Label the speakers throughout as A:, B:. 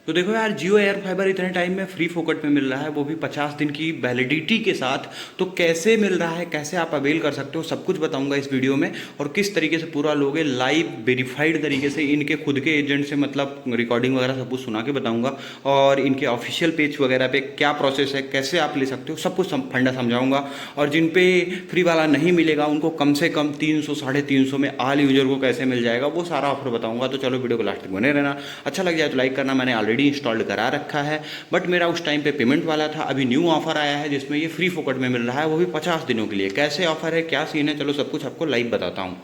A: तो देखो यार, जियो एयर फाइबर इतने टाइम में फ्री फोकट में मिल रहा है, वो भी 50 दिन की वैलिडिटी के साथ। तो कैसे मिल रहा है, कैसे आप अवेल कर सकते हो, सब कुछ बताऊंगा इस वीडियो में। और किस तरीके से पूरा लोगे लाइव वेरीफाइड तरीके से, इनके खुद के एजेंट से मतलब रिकॉर्डिंग वगैरह सब कुछ सुना के बताऊंगा। और इनके ऑफिशियल पेज वगैरह पे क्या प्रोसेस है, कैसे आप ले सकते हो, सब कुछ फंडा समझाऊंगा। और जिन पे फ्री वाला नहीं मिलेगा उनको कम से कम 300 350 में ऑल यूजर को कैसे मिल जाएगा, वो सारा ऑफर बताऊंगा। तो चलो वीडियो को लास्ट तक बने रहना। अच्छा लग जाए तो लाइक करना, मैंने ऑलरेडी इंस्टॉल्ड करा रखा है। बट मेरा उस टाइम पे पेमेंट वाला था, अभी न्यू ऑफर आया है जिसमें ये फ्री फोकट में मिल रहा है, वो भी 50 दिनों के लिए। कैसे ऑफर है, क्या सीन है, चलो सब कुछ आपको लाइव बताता हूँ।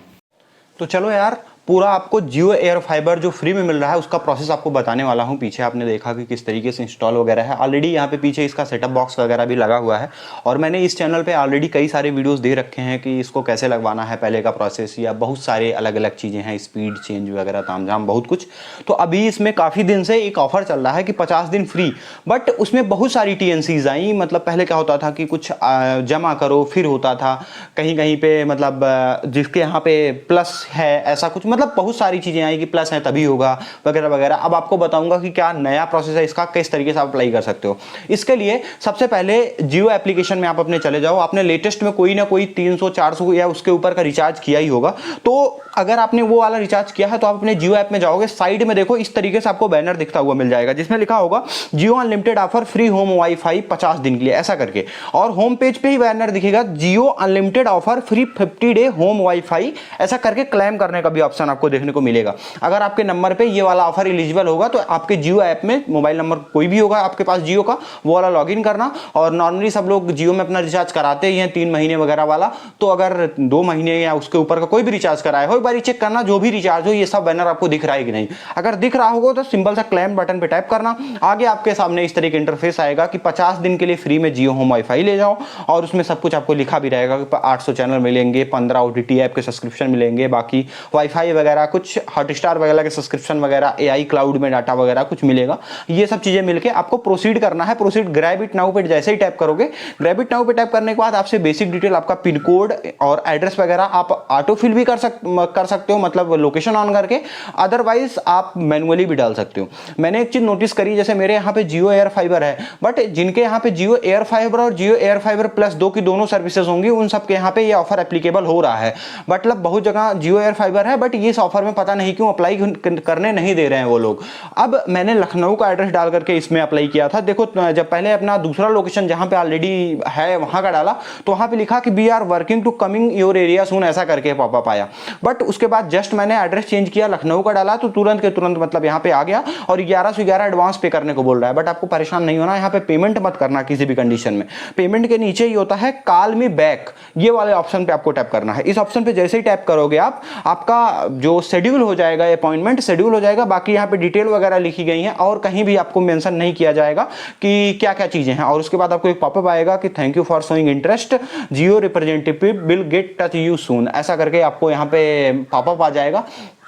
A: तो चलो यार, पूरा आपको जियो एयर फाइबर जो फ्री में मिल रहा है उसका प्रोसेस आपको बताने वाला हूँ। पीछे आपने देखा कि किस तरीके से इंस्टॉल वगैरह है, ऑलरेडी यहाँ पे पीछे इसका सेटअप बॉक्स वगैरह भी लगा हुआ है। और मैंने इस चैनल पे ऑलरेडी कई सारे वीडियोस दे रखे हैं कि इसको कैसे लगवाना है, पहले का प्रोसेस, या बहुत सारे अलग अलग चीज़ें हैं, स्पीड चेंज वगैरह तामझाम बहुत कुछ। तो अभी इसमें काफ़ी दिन से एक ऑफर चल रहा है कि 50 दिन फ्री। बट उसमें बहुत सारी टीएनसीज आई। मतलब पहले क्या होता था कि कुछ जमा करो फिर होता था, कहीं कहीं पे मतलब जिसके यहाँ पे प्लस है ऐसा कुछ, मतलब बहुत सारी चीज़ें आई कि प्लस है तभी होगा वगैरह वगैरह। अब आपको बताऊंगा कि क्या नया प्रोसेस है इसका, किस तरीके से आप अप्लाई कर सकते हो। इसके लिए सबसे पहले जियो एप्लीकेशन में आप अपने चले जाओ। आपने लेटेस्ट में कोई ना कोई 300 400 या उसके ऊपर का रिचार्ज किया ही होगा। तो अगर आपने वो वाला रिचार्ज किया है तो आप अपने जियो ऐप में जाओगे, साइड में देखो इस तरीके से आपको बैनर दिखता हुआ मिल जाएगा जिसमें लिखा होगा Jio unlimited offer free home wifi 50 दिन के लिए, ऐसा करके। और होम पेज पे ही बैनर दिखेगा Jio unlimited offer free 50 day home wifi, ऐसा करके क्लेम करने का भी ऑप्शन आपको देखने को मिलेगा। अगर आपके नंबर पे ये वाला ऑफर एलिजिबल होगा तो आपके जियो ऐप में मोबाइल नंबर कोई भी होगा आपके पास जियो का, वो वाला लॉगिन करना। और नॉर्मली सब लोग जियो में अपना रिचार्ज कराते ही हैं 3 महीने वगैरह वाला। तो अगर 2 महीने या उसके ऊपर का कोई भी रिचार्ज कराए हो, एक बार चेक करना जो भी रिचार्ज हो ये सब बैनर आपको दिख रहा है कि नहीं। अगर दिख रहा होगा तो सिंपल सा क्लेम बटन पे टैप करना। आगे आपके सामने इस तरह का इंटरफेस आएगा कि 50 दिन के लिए फ्री में जियो होम वाईफाई ले जाओ। और उसमें सब कुछ आपको लिखा भी रहेगा कि 800 चैनल मिलेंगे, 15 ओटीटी ऐप के सब्सक्रिप्शन मिलेंगे, बाकी वाईफाई वगैरह कुछ हॉटस्टार वगैरह के सब्सक्रिप्शन वगैरह, एआई क्लाउड में डाटा वगैरह कुछ मिलेगा। ये सब चीजें मिलके आपको प्रोसीड करना है। प्रोसीड ग्रैब इट नाउ पे जैसे ही टैप करोगे, ग्रैब इट नाउ पे टैप करने के बाद आपसे बेसिक डिटेल, आपका पिन कोड और एड्रेस वगैरह आप ऑटो फिल भी कर सकते हो, मतलब लोकेशन ऑन करके। अदरवाइज आप मैनुअली भी डाल सकते हो। मैंने एक चीज नोटिस करी, जैसे मेरे यहाँ पे जियो एयर फाइबर है, बट जिनके यहाँ पे जियो एयर फाइबर और जियो एयर फाइबर प्लस 2 की दोनों सर्विसेज होंगी उन सबके यहाँ पे ये ऑफर एप्लीकेबल हो रहा है। मतलब बहुत जगह जियो एयर फाइबर है बट ये इस ऑफर में पता नहीं क्यों अप्लाई करने नहीं दे रहे हैं वो लोग। अब मैंने लखनऊ का एड्रेस डाल करके इसमें अप्लाई किया था। देखो, जब पहले अपना दूसरा लोकेशन जहां पे ऑलरेडी है वहां का डाला तो वहां पे लिखा कि we are working to coming your area soon, ऐसा करके पॉपअप आया। बट उसके बाद जस्ट मैंने एड्रेस चेंज किया, लखनऊ का डाला, तो तुरंत के तुरंत मतलब यहाँ पे आ गया। और 1111 एडवांस पे करने को बोल रहा है। बट आपको परेशान नहीं होना, यहाँ पे पेमेंट मत करना किसी भी कंडीशन में। पेमेंट के नीचे ही होता है कॉल मी बैक, ये वाले ऑप्शन पे आपको टैप करना है। इस ऑप्शन पे जैसे ही टैप करोगे आप, आपका जो शेड्यूल हो जाएगा, अपॉइंटमेंट शेड्यूल हो जाएगा। बाकी यहाँ पे डिटेल वगैरह लिखी गई है और कहीं भी आपको मेंशन नहीं किया जाएगा कि क्या क्या चीजें हैं। और उसके बाद आपको एक पॉपअप आएगा कि thank you for showing interest, Jio representative will get touch you soon, ऐसा करके आपको यहाँ पे पॉपअप आ जाएगा।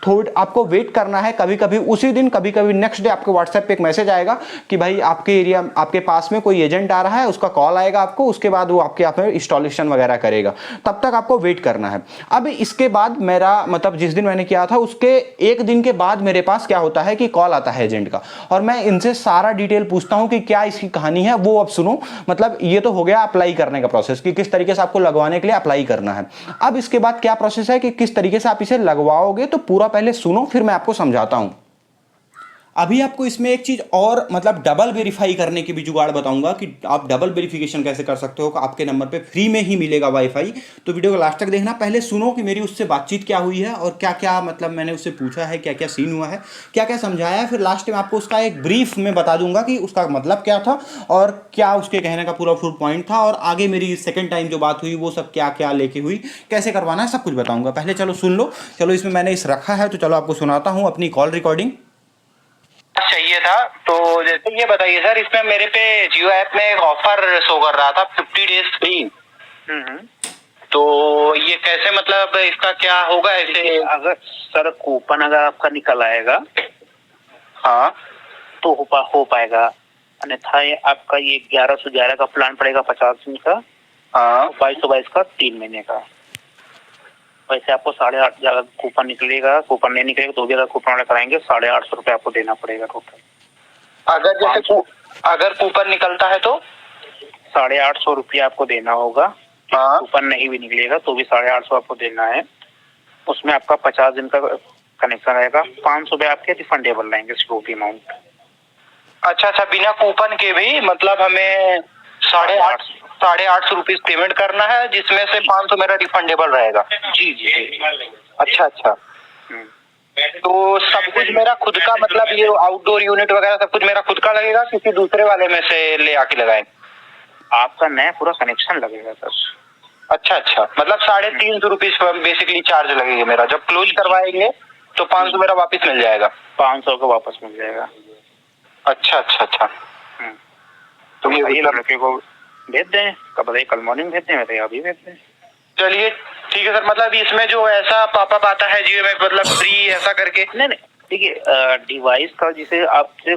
A: थोड़ा आपको वेट करना है, कभी कभी उसी दिन, कभी कभी नेक्स्ट डे आपके व्हाट्सएप पे एक मैसेज आएगा कि भाई आपके एरिया, आपके पास में कोई एजेंट आ रहा है, उसका कॉल आएगा आपको। उसके बाद वो आपके यहाँ पे इंस्टॉलेशन वगैरह करेगा, तब तक आपको वेट करना है। अब इसके बाद मेरा मतलब जिस दिन मैंने किया था उसके एक दिन के बाद मेरे पास क्या होता है कि कॉल आता है एजेंट का, और मैं इनसे सारा डिटेल पूछता हूँ कि क्या इसकी कहानी है। वो अब सुनो, मतलब ये तो हो गया अप्लाई करने का प्रोसेस कि किस तरीके से आपको लगवाने के लिए अप्लाई करना है। अब इसके बाद क्या प्रोसेस है कि किस तरीके से आप इसे लगवाओगे, तो पूरा पहले सुनो फिर मैं आपको समझाता हूं। अभी आपको इसमें एक चीज और मतलब डबल वेरीफाई करने की भी जुगाड़ बताऊंगा कि आप डबल वेरिफिकेशन कैसे कर सकते हो कि आपके नंबर पे फ्री में ही मिलेगा वाईफाई। तो वीडियो को लास्ट तक देखना। पहले सुनो कि मेरी उससे बातचीत क्या हुई है और क्या क्या मतलब मैंने उससे पूछा है, क्या क्या सीन हुआ है, क्या क्या समझाया है। फिर लास्ट में आपको उसका एक ब्रीफ में बता दूंगा कि उसका मतलब क्या था और क्या उसके कहने का पूरा फुल पॉइंट था, और आगे मेरी सेकेंड टाइम जो बात हुई वो सब क्या क्या लेके हुई, कैसे करवाना है, सब कुछ बताऊंगा। पहले चलो सुन लो। चलो इसमें मैंने इस रखा है तो चलो आपको सुनाता हूँ अपनी कॉल रिकॉर्डिंग। चाहिए था तो जैसे ये बताइए सर, इसमें मेरे पे जियो ऐप में एक ऑफर शो कर रहा था 50 डेज फ्री। तो ये कैसे, मतलब इसका क्या होगा ऐसे?
B: अगर सर कूपन अगर आपका निकल आएगा,
A: हाँ,
B: तो हो पाएगा। अन्यथा आपका ये 1111 का प्लान पड़ेगा 50 दिन का,
A: हाँ,
B: 2222 का 3 महीने का। वैसे आपको 8.5 ज्यादा कूपन निकलेगा, कूपन नहीं निकलेगा तो भी अगर कूपन वाले कराएंगे 850 रुपये आपको देना पड़ेगा टोटल।
C: अगर जैसे अगर कूपन निकलता है तो
B: 850 रुपया आपको देना होगा।
C: हाँ।
B: कूपन नहीं भी निकलेगा तो भी 850 आपको देना है। उसमें आपका 50 दिन का कनेक्शन रहेगा। 500 रुपये आपके रिफंडेबल रहेंगे सिक्योरिटी अमाउंट।
C: अच्छा अच्छा, बिना कूपन के भी मतलब हमें 850 रुपीज पेमेंट करना है, जिसमें से 500 मेरा रिफंडेबल रहेगा।
B: जी जी जी।
C: अच्छा अच्छा, तो सब कुछ मेरा खुद का, मतलब ये आउटडोर यूनिट वगैरह सब कुछ मेरा खुद का लगेगा, किसी दूसरे वाले में से ले आके लगाएं?
B: आपका नया पूरा कनेक्शन लगेगा सर।
C: अच्छा अच्छा, मतलब 350 रुपीज बेसिकली चार्ज लगेगा मेरा। जब क्लोज करवाएंगे तो 500 मेरा वापस मिल जाएगा।
B: 500 का वापस मिल जाएगा।
C: अच्छा अच्छा अच्छा,
B: तो ये लड़के को भेज दें, कब बताइए, कल मॉर्निंग भेज दें, मैं तो अभी भेज दें।
C: चलिए ठीक है सर। मतलब इसमें जो ऐसा पॉपअप आता है जियो में, मतलब फ्री ऐसा करके?
B: नहीं नहीं, देखिए डिवाइस का जिसे आपसे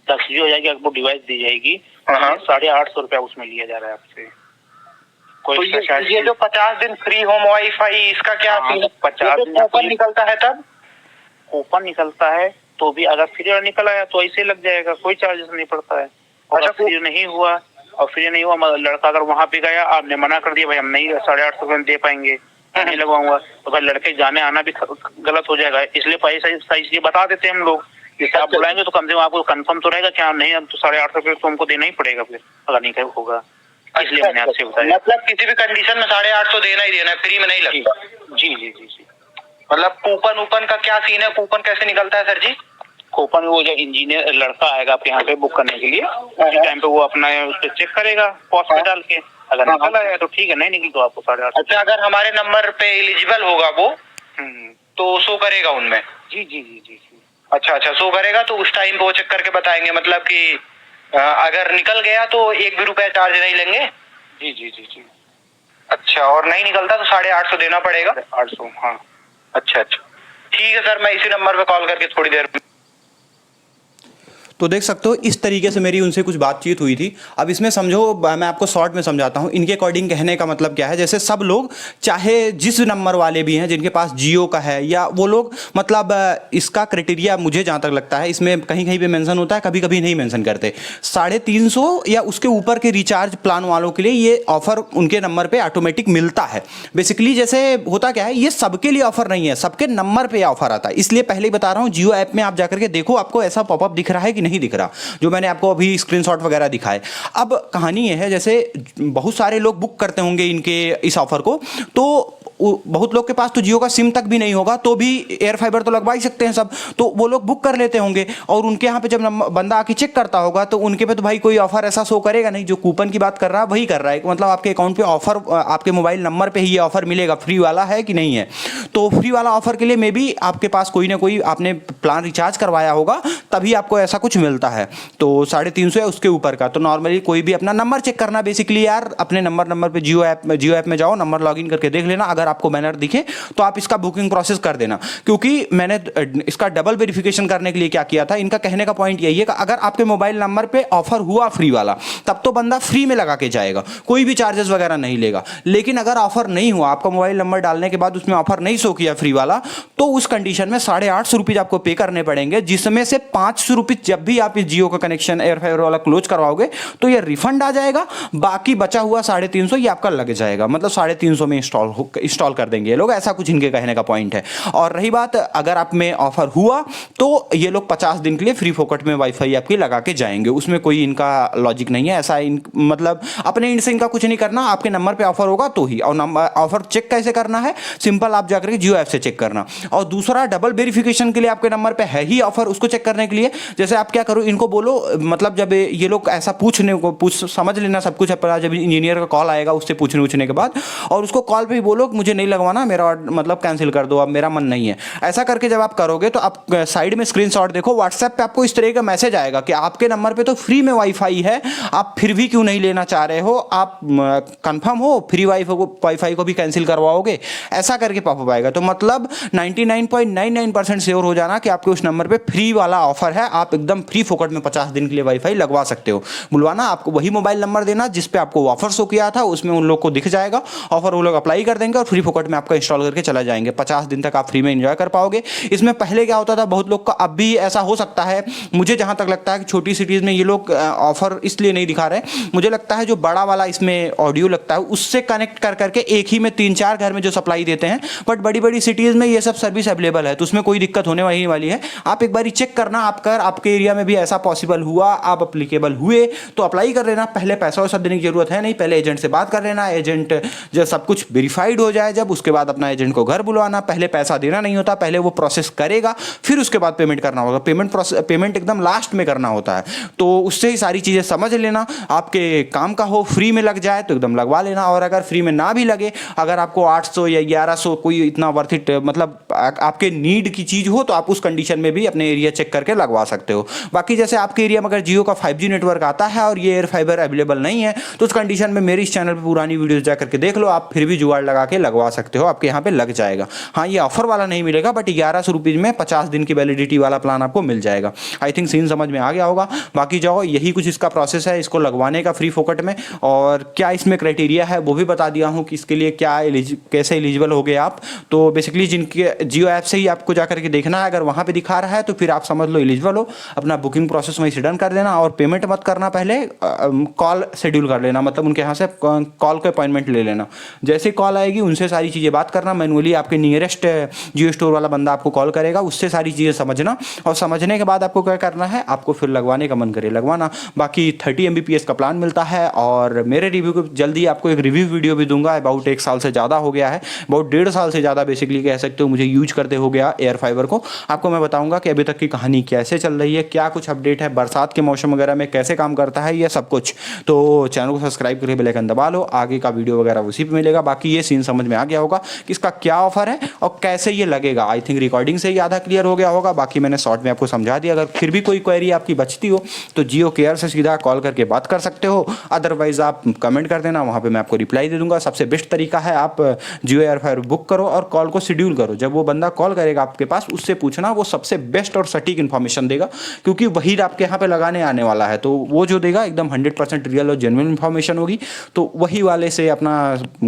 B: तस्वीर हो जाएगी, आपको डिवाइस दी जाएगी, 850 रुपया उसमें लिया जा रहा है आपसे।
C: तो ये जो 50 दिन फ्री होम वाईफाई, इसका क्या?
B: 50 दिन
C: कूपन निकलता है तब?
B: कूपन निकलता है तो भी अगर फ्री निकल आया तो ऐसे लग जाएगा, कोई चार्जेस नहीं पड़ता है। और फ्री नहीं हुआ लड़का अगर वहां पे गया, आपने मना कर दिया भाई हम नहीं 850 रुपये दे पाएंगे, नहीं लगवाऊंगा, तो भाई लड़के जाने आना भी गलत हो जाएगा। इसलिए पैसा ये बता देते हैं हम लोग, जैसे आप बुलाएंगे तो कम से कम आपको कंफर्म तो रहेगा क्या नहीं, तो 850 रुपये तो हमको देना ही पड़ेगा फिर, अगर नहीं होगा। इसलिए मैंने आपसे बताया,
C: मतलब किसी भी कंडीशन में 850 देना ही देना है, फ्री में नहीं लगता।
B: जी जी जी जी।
C: मतलब कूपन का क्या सीन है? कूपन कैसे निकलता है सर जी?
B: कूपन वो जो इंजीनियर लड़का आएगा आपके यहाँ पे बुक करने के लिए, उस टाइम पे वो अपना उस पर चेक करेगा पॉज पे डाल के, अगर निकल आया तो ठीक है, नहीं निकली तो आपको 850।
C: अच्छा, अगर हमारे नंबर पे एलिजिबल होगा वो तो शो करेगा उनमें?
B: जी जी जी जी जी।
C: अच्छा अच्छा, शो करेगा तो उस टाइम पे वो चेक करके बताएंगे, मतलब कि अगर निकल गया तो 1 भी रुपया चार्ज नहीं लेंगे?
B: जी जी जी जी।
C: अच्छा, और नहीं निकलता तो 850 देना पड़ेगा?
B: 850, हाँ।
C: अच्छा अच्छा, ठीक है सर, मैं इसी नंबर पे कॉल करके थोड़ी देर में।
A: तो देख सकते हो इस तरीके से मेरी उनसे कुछ बातचीत हुई थी। अब इसमें समझो, मैं आपको शॉर्ट में समझाता हूँ। इनके अकॉर्डिंग कहने का मतलब क्या है, जैसे सब लोग चाहे जिस नंबर वाले भी हैं जिनके पास जियो का है, या वो लोग मतलब इसका क्राइटेरिया मुझे जहाँ तक लगता है इसमें कहीं कहीं पे मेंशन होता है, कभी कभी नहीं मेंशन करते। 350 या उसके ऊपर के रिचार्ज प्लान वालों के लिए ये ऑफर उनके नंबर पर ऑटोमेटिक मिलता है। बेसिकली जैसे होता क्या है, ये सबके लिए ऑफर नहीं है, सबके नंबर पर ऑफर आता है। इसलिए पहले ही बता रहा हूँ, जियो ऐप में आप जाकर के देखो, आपको ऐसा पॉपअप दिख रहा है कि नहीं दिख रहा, जो मैंने आपको अभी स्क्रीनशॉट वगैरह दिखाए। अब कहानी ये है, जैसे बहुत सारे लोग बुक करते होंगे इनके इस ऑफर को, तो बहुत लोग के पास तो जियो का सिम तक भी नहीं होगा, तो भी एयर फाइबर तो लगवा ही सकते हैं सब, तो वो लोग बुक कर लेते होंगे। और उनके यहाँ पे जब बंदा आके चेक करता होगा तो उनके पे तो भाई कोई ऑफर ऐसा शो करेगा नहीं। जो कूपन की बात कर रहा है वही कर रहा है, मतलब आपके अकाउंट पे ऑफर, आपके मोबाइल नंबर पे ही ये ऑफर मिलेगा, फ्री वाला है कि नहीं है। तो फ्री वाला ऑफर के लिए मे बी आपके पास कोई ना कोई आपने प्लान रिचार्ज करवाया होगा, तभी आपको ऐसा कुछ मिलता है। तो 350 है उसके ऊपर का। तो नॉर्मली कोई भी अपना नंबर चेक करना, बेसिकली यार अपने नंबर पे जियो ऐप में जाओ, नंबर लॉगिन करके देख लेना, अगर आपको बैनर दिखे तो आप इसका बुकिंग प्रोसेस कर देना। क्योंकि मैंने इसका डबल वेरिफिकेशन करने के लिए क्या किया था, इनका कहने का पॉइंट यही है कि अगर आपके मोबाइल नंबर पे ऑफर हुआ फ्री वाला, तब तो बंदा फ्री में लगा के जाएगा, कोई भी चार्जेस वगैरह नहीं लेगा। लेकिन अगर ऑफर नहीं हुआ, आपका मोबाइल नंबर डालने के बाद उसमें ऑफर नहीं शो किया फ्री वाला, तो उस कंडीशन में 850 रुपीज आपको पे करने पड़ेंगे, जिसमें से 500 रुपीज जब भी आप इस जियो का कनेक्शन एयर फाइबर वाला क्लोज करवाओगे तो ये रिफंड आ जाएगा। बाकी बचा हुआ 350 ये आपका लग जाएगा, मतलब 350 में इंस्टॉल कर देंगे ये लोग, ऐसा कुछ इनके कहने का पॉइंट है। और रही बात अगर आप में ऑफर हुआ तो ये लोग 50 दिन के लिए फ्री फोकट में वाईफाई आपकी लगा के जाएंगे, उसमें कोई इनका लॉजिक नहीं है ऐसा। मतलब अपने इंड से इनका कुछ नहीं करना, आपके नंबर पे ऑफर होगा तो ही। और नंबर ऑफर चेक कैसे करना है, सिंपल आप जाकर के जियो ऐप से चेक करना। और दूसरा, डबल वेरिफिकेशन के लिए आपके नंबर पे है ही ऑफर, उसको चेक करने के लिए जैसे आप क्या करो, इनको बोलो, मतलब जब ये लोग ऐसा पूछ समझ लेना सब कुछ अपना, जब इंजीनियर का कॉल आएगा उससे पूछने के बाद, और उसको कॉल पे ही बोलो मुझे नहीं लगवाना, मेरा मतलब कैंसिल कर दो, अब मेरा मन नहीं है। ऐसा करके जब आप करोगे तो आप साइड में स्क्रीनशॉट देखो, व्हाट्सएप पे आपको इस तरह का मैसेज आएगा कि आपके नंबर पे तो फ्री में वाईफाई है, आप फिर भी क्यों नहीं लेना चाह रहे हो, आप कंफर्म हो फ्री वाईफाई को भी कैंसिल करवाओगे, ऐसा करके पॉपअप आएगा। तो मतलब 99.99% श्योर हो जाना कि आपके उस नंबर पे फ्री वाला ऑफर है, आप एकदम फ्री फोकट में 50 दिन के लिए वाईफाई लगवा सकते हो। बुलवाना, आपको वही मोबाइल नंबर देना जिस पे आपको ऑफर शो किया था, उसमें उन लोग को दिख जाएगा ऑफर, वो लोग अप्लाई कर देंगे और फ्री फोकट में आपका इंस्टॉल करके चला जाएंगे। 50 दिन तक आप फ्री में एंजॉय कर पाओगे। इसमें पहले क्या होता था, बहुत लोग का अब भी ऐसा हो सकता है, मुझे जहां तक लगता है कि छोटी सिटीज़ में ये लोग ऑफर इसलिए नहीं दिखा रहे, मुझे लगता है जो बड़ा वाला इसमें ऑडियो लगता है उससे कनेक्ट कर करके एक ही में 3-4 घर में जो सप्लाई देते हैं, बट बड़ी बड़ी सिटीज़ में ये सब सर्विस अवेलेबल है, तो उसमें कोई दिक्कत होने वाली है। आप एक बार चेक करना, आपके एरिया में भी ऐसा पॉसिबल हुआ, आप अप्लीकेबल हुए तो अप्लाई कर लेना। पहले पैसा वैसा देने की जरूरत है नहीं, पहले एजेंट से बात कर लेना, एजेंट जब सब कुछ वेरीफाइड हो जाए जब, उसके बाद अपना एजेंट को घर बुलवाना। पहले पैसा देना नहीं होता, पहले वो प्रोसेस करेगा, फिर उसके बाद पेमेंट करना होगा। पेमेंट एकदम लास्ट में करना होता है, तो उससे ही सारी चीज़ें समझ लेना। आपके काम का हो, फ्री में लग जाए तो एकदम लगवा लेना, और अगर फ्री में ना भी लगे, अगर आपको 800 या 1100 कोई इतना वर्थ इट मतलब आपके नीड की चीज़ हो, तो आप उस कंडीशन में भी अपने एरिया चेक करके लगवा सकते हो। बाकी जैसे आपके एरिया में अगर जियो का 5G नेटवर्क आता है और ये एयर फाइबर अवेलेबल नहीं है, तो उस कंडीशन में मेरे इस चैनल पर पुरानी वीडियोस जा करके देख लो, आप फिर भी जुगाड़ लगा के लगवा सकते हो, आपके यहाँ पे लग जाएगा। हाँ, ये ऑफर वाला नहीं मिलेगा, बट 1100 रुपीज़ में 50 दिन की वैलिडिटी वाला प्लान आपको मिल जाएगा। आई थिंक सीन समझ में आ गया होगा। बाकी जाओ, यही कुछ इसका प्रोसेस है इसको लगवाने का फ्री फोकट में, और क्या इसमें क्राइटेरिया है वो भी बता दिया हूँ कि इसके लिए क्या कैसे एलिजिबल हो गए आप। तो बेसिकली जिनके जियो ऐप से ही आपको जाकर के देखना है, अगर वहाँ पे दिखा रहा है तो फिर आप समझ लो एलिजिबल हो। अपना बुकिंग प्रोसेस वहीं से डन कर देना, और पेमेंट मत करना, पहले कॉल शेड्यूल कर लेना, मतलब उनके यहाँ से कॉल का अपॉइंटमेंट ले लेना। जैसे कॉल आएगी उनसे सारी चीज़ें बात करना, मैनुअली आपके नियरेस्ट जियो स्टोर वाला बंदा आपको कॉल करेगा, उससे सारी चीज़ें समझना, और समझने के बाद आपको क्या करना है, आपको फिर लगवाने का मन करे लगवाना। बाकी 30 Mbps का प्लान मिलता है, और मेरे रिव्यू को जल्दी आपको एक रिव्यू वीडियो भी दूंगा। अबाउट 1 साल से ज़्यादा हो गया है, अबाउट 1.5 साल से ज़्यादा बेसिकली कह सकते हो मुझे यूज करते हो गया एयर फाइबर को। आपको मैं बताऊंगा कि अभी तक की कहानी कैसे चल रही है, क्या कुछ अपडेट है, बरसात के मौसम वगैरह में कैसे काम करता है, ये सब कुछ। तो चैनल को सब्सक्राइब करके बेल आइकन दबा लो, आगे का वीडियो वगैरह उसी पे मिलेगा। बाकी ये सीन समझ में आ गया होगा कि इसका क्या ऑफर है और कैसे ये लगेगा। आई थिंक रिकॉर्डिंग से ही आधा क्लियर हो गया होगा, बाकी मैंने शॉर्ट में आपको समझा दिया। अगर फिर भी कोई क्वेरी आपकी बचती हो तो जियो केयर से सीधा कॉल करके बात कर सकते हो, अदरवाइज आप कमेंट कर देना, वहाँ पे मैं आपको रिप्लाई दे दूंगा। सबसे बेस्ट तरीका है आप जियो एयर फाइबर बुक करो और कॉल को शेड्यूल करो। जब वो बंदा कॉल करेगा आपके पास, उससे पूछना, वो सबसे बेस्ट और सटीक इन्फॉर्मेशन देगा, क्योंकि वही आपके यहाँ पे लगाने आने वाला है। तो वो जो देगा एकदम 100% रियल और जेन्युइन इन्फॉर्मेशन होगी, तो वही वाले से अपना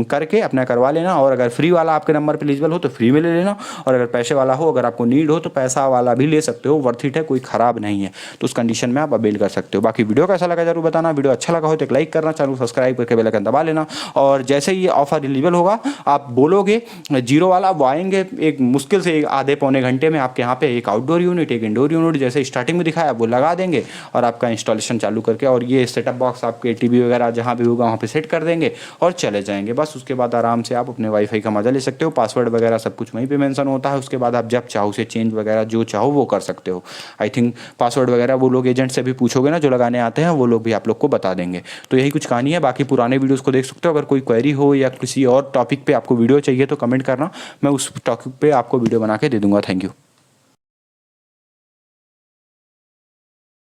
A: करके अपना करवा लेना। और अगर फ्री वाला आपके नंबर पर एलिजिबल हो तो फ्री में ले लेना, और अगर पैसे वाला हो, अगर आपको नीड हो तो पैसा वाला भी ले सकते हो, वर्थ इट है, कोई खराब नहीं है, तो उस कंडीशन में आप अवेल कर सकते हो। बाकी वीडियो कैसा लगा जरूर बताना, वीडियो अच्छा लगा हो तो एक लाइक करना, चैनल को सब्सक्राइब करके बेल आइकन दबा लेना। और जैसे ही ये ऑफर एलिजिबल होगा, आप बोलोगे जीरो वाला, वो आएंगे एक मुश्किल से आधे पौने घंटे में आपके यहाँ पे एक आउटडोर यूनिट, एक इंडोर यूनिट जैसे स्टार्टिंग में दिखाया वो लगा देंगे, और आपका इंस्टॉलेशन चालू करके, और ये सेटअप बॉक्स आपके टीवी वगैरह जहाँ भी होगा वहाँ पे सेट कर देंगे और चले जाएंगे। बस उसके बाद आराम से आप अपने वाईफाई का मजा ले सकते हो। पासवर्ड वगैरह सब कुछ वहीं पे मेंशन होता है, उसके बाद आप जब चाहो उसे चेंज वगैरह जो चाहो वो कर सकते हो। आई थिंक पासवर्ड वगैरह वो लोग एजेंट से भी पूछोगे ना जो लगाने आते हैं, वो लोग भी आप लोग को बता देंगे। तो यही कुछ कहानी है। बाकी पुराने वीडियोज़ को देख सकते हो। अगर कोई क्वेरी हो या किसी और टॉपिक पर आपको वीडियो चाहिए तो कमेंट करना, मैं उस टॉपिक पर आपको वीडियो बना के दे दूँगा। Thank you.